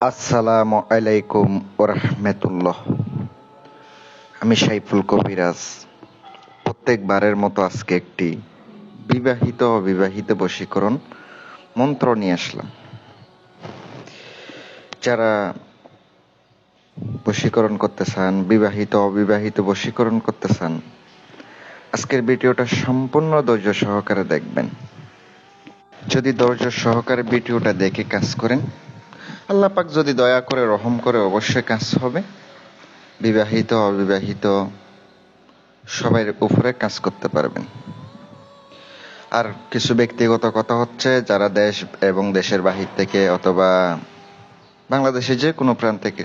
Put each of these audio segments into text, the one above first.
আসসালামু আলাইকুম ওরহমতুল্লাহ। আমি সাইফুল কবিরাজ। প্রত্যেকবারের মতো আজকে একটি বিবাহিত অবিবাহিত বশীকরণ মন্ত্র নিয়ে আসলাম। যারা বশীকরণ করতে চান, বিবাহিত অবিবাহিত বশীকরণ করতে চান, আজকের ভিডিওটা সম্পূর্ণ ধৈর্য সহকারে দেখবেন। যদি ধৈর্য সহকারে ভিডিওটা দেখে কাজ করেন, আল্লাহ পাক যদি দয়া করে রহম করে অবশ্যই কাজ হবে। বিবাহিত অবিবাহিত সবাই উপরে কাজ করতে পারবেন। আর কিছু ব্যক্তিগত কথা হচ্ছে, যারা দেশ এবং দেশের বাহির থেকে অথবা বাংলাদেশে যে কোনো প্রান্ত থেকে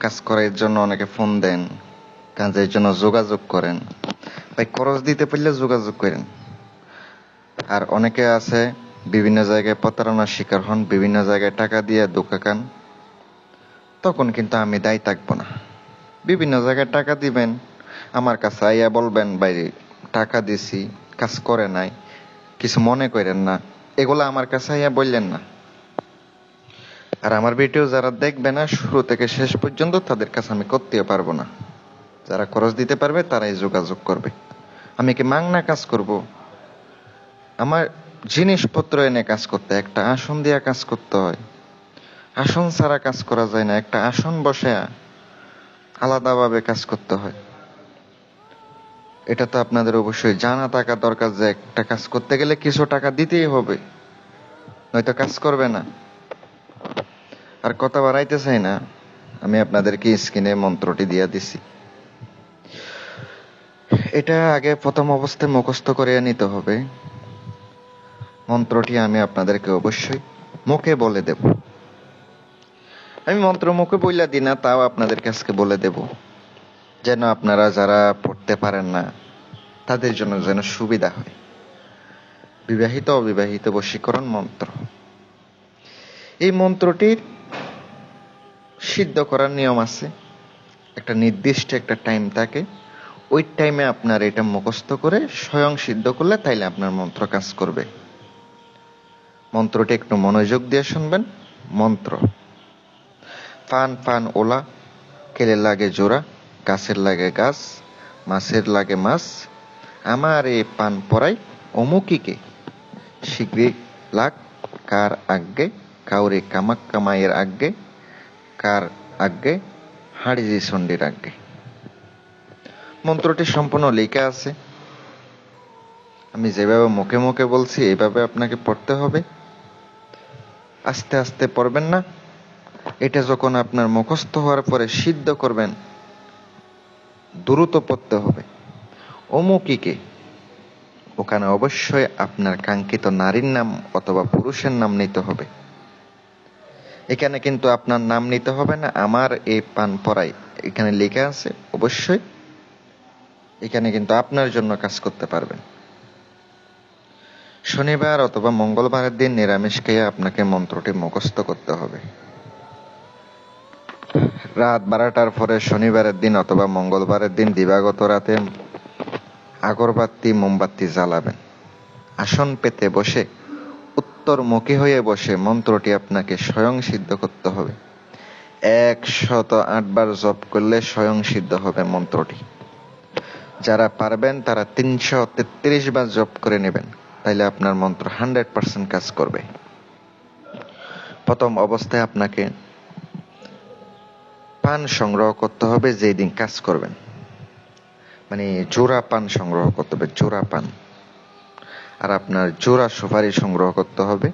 কাজ করার জন্য অনেকে ফোন দেন, কাজের জন্য যোগাযোগ করেন, ভাই খরচ দিতে পারলে যোগাযোগ করেন। আর অনেকে আছে বিভিন্ন জায়গায় প্রতারণার শিকার হন, বিভিন্ন জায়গায় টাকা দিয়ে ধোঁকা খান, তখন কিন্তু আমি দায়ী থাকবো না। বিভিন্ন জায়গায় টাকা দিবেন, আমার কাছে আইয়া বলবেন ভাই টাকা দিছি, কাজ করে নাই, কিছু মনে করেন না, এগুলো আমার কাছে আইয়া বললেন না। আর আমার ভিডিও যারা দেখবে না শুরু থেকে শেষ পর্যন্ত, তাদের কাছে আমি করতেও পারবো না। যারা খরচ দিতে পারবে তারাই যোগাযোগ করবে। আমি কি মাংনা কাজ করব? আমার জিনিসপত্র এনে কাজ করতে, একটা আসন দিয়ে কাজ করতে হয়। আসন ছাড়া কাজ করা যায় না, একটা আসন বসে আলাদাভাবে কাজ করতে হয়। এটা তো আপনাদের অবশ্যই জানা থাকা দরকার যে একটা কাজ করতে গেলে কিছু টাকা দিতেই হবে, নয়তো কাজ করবে না। আর কথা বাড়াইতে চাই না, আমি আপনাদেরকে স্ক্রিনে মন্ত্রটি দিয়ে দিছি। এটা আগে প্রথম অবস্থায় মুখস্থ করে নিতে হবে। মন্ত্রটি আমি আপনাদেরকে অবশ্যই মুখে বলে দেব। আমি মন্ত্র মুখে বইলা দিই না, তাও আপনাদের কাছে বলে দেব, যেন আপনারা যারা পড়তে পারেন না তাদের জন্য যেন সুবিধা হয়। বিবাহিত অবিবাহিত বশীকরণ মন্ত্র। এই মন্ত্রটির সিদ্ধ করার নিয়ম আছে, একটা নির্দিষ্ট একটা টাইম থাকে, ওই টাইমে আপনার এটা মুখস্থ করে স্বয়ং সিদ্ধ করলে তাইলে আপনার মন্ত্র কাজ করবে। মন্ত্রটি একটু মনোযোগ দিয়ে শুনবেন। মন্ত্র: পান পান ওলা, কেলে লাগে জোড়া, গাছের লাগে গাছ, মাছের লাগে মাছ, আমার এ পান পরাই অমুকিকে, শীঘ্রই লাগ কার আজ্ঞে, কাউরে কামাক কামাইয়ের আজ্ঞে, কার আজ্ঞে, হাড়িজি সন্ডির আজ্ঞে। মন্ত্রটি সম্পূর্ণ লেখা আছে, আমি যেভাবে মুখে মুখে বলছি এইভাবে আপনাকে পড়তে হবে। আস্তে আস্তে পড়বেন না। এটা যখন আপনার মুখস্থ হওয়ার পরে সিদ্ধ করবেন, দ্রুত পড়তে হবে। অমুকিকে, ওখানে অবশ্যই আপনার কাঙ্ক্ষিত নারীর নাম অথবা পুরুষের নাম নিতে হবে। এখানে কিন্তু আপনার নাম নিতে হবে না, আমার এই পান পরাই এখানে লেখা আছে, অবশ্যই এখানে কিন্তু আপনার জন্য কাজ করতে পারবেন। শনিবার অথবা মঙ্গলবারের দিন নিরামিষ খেয়ে আপনাকে মন্ত্রটি মুখস্থ করতে হবে। রাত 12টার পরে শনিবারের দিন অথবা মঙ্গলবারের দিন দিবাগত রাতে আগরবাতি মোমবাতি জ্বালাবেন। আসন পেতে বসে উত্তরমুখী হয়ে বসে মন্ত্রটি আপনাকে স্বয়ং সিদ্ধ করতে হবে। 108 বার জপ করলে স্বয়ং সিদ্ধ হবে মন্ত্রটি। যারা পারবেন তারা 333 বার জপ করে নেবেন, তাইলে আপনার মন্ত্র 100% কাজ করবে। প্রথম অবস্থায় আপনাকে পান সংগ্রহ করতে হবে, যেই দিন কাজ করবেন, মানে জোড়া পান সংগ্রহ করতে হবে, জোড়া পান। আর আপনার জোড়া সুপারি সংগ্রহ করতে হবে।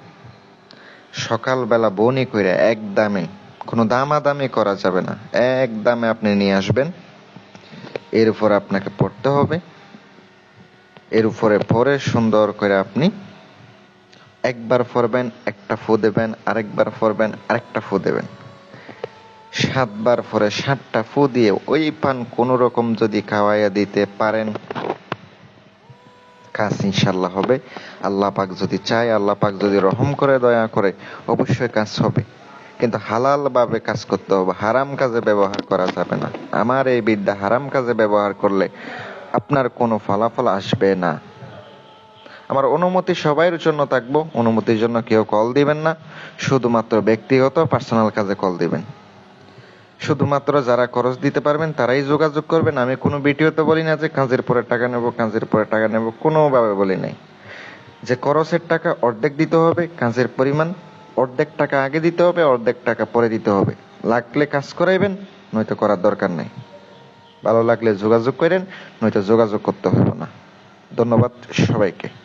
সকালবেলা বনি করে এক দামে, কোনো দামাদামি করা যাবে না, এক দামে আপনি নিয়ে আসবেন। এর উপর আপনাকে পড়তে হবে। এর উপরে পরে সুন্দর করে আপনি একবার পড়বেন, একটা ফু দেবেন, আরেকবার পড়বেন, আরেকটা ফু দেবেন। 7 বার পরে 7টা ফু দিয়ে ওই পান কোন রকম যদি খাওয়াইয়া দিতে পারেন, কাজ ইনশাল্লাহ হবে। আল্লাহ পাক যদি চায়, আল্লাহ পাক যদি রহম করে, দয়া করে, অবশ্যই কাজ হবে। কিন্তু হালাল ভাবে কাজ করতে হবে, হারাম কাজে ব্যবহার করা যাবে না। আমার এই বিদ্যা হারাম কাজে ব্যবহার করলে আপনার কোনো ফলাফল আসবে না। আমার অনুমতি সবার জন্য থাকবো, অনুমতির জন্য কেউ কল দিবেন না, শুধুমাত্র ব্যক্তিগত পার্সোনাল কাজে কল দিবেন। শুধুমাত্র যারা খরচ দিতে পারবেন তারাই যোগাযোগ করবেন। আমি কোনো ভিডিওতে বলি না যে কাজের পরে টাকা নেব, কাজের পরে টাকা নেব, কোনোভাবে বলি নাই। যে খরচের টাকা অর্ধেক দিতে হবে, কাজের পরিমাণ অর্ধেক টাকা আগে দিতে হবে, অর্ধেক টাকা পরে দিতে হবে। লাগলে কাজ করাইবেন, নয়তো করার দরকার নাই। ভালো লাগলে যোগাযোগ করেন, নয়তো যোগাযোগ করতে হবে না। ধন্যবাদ সবাইকে।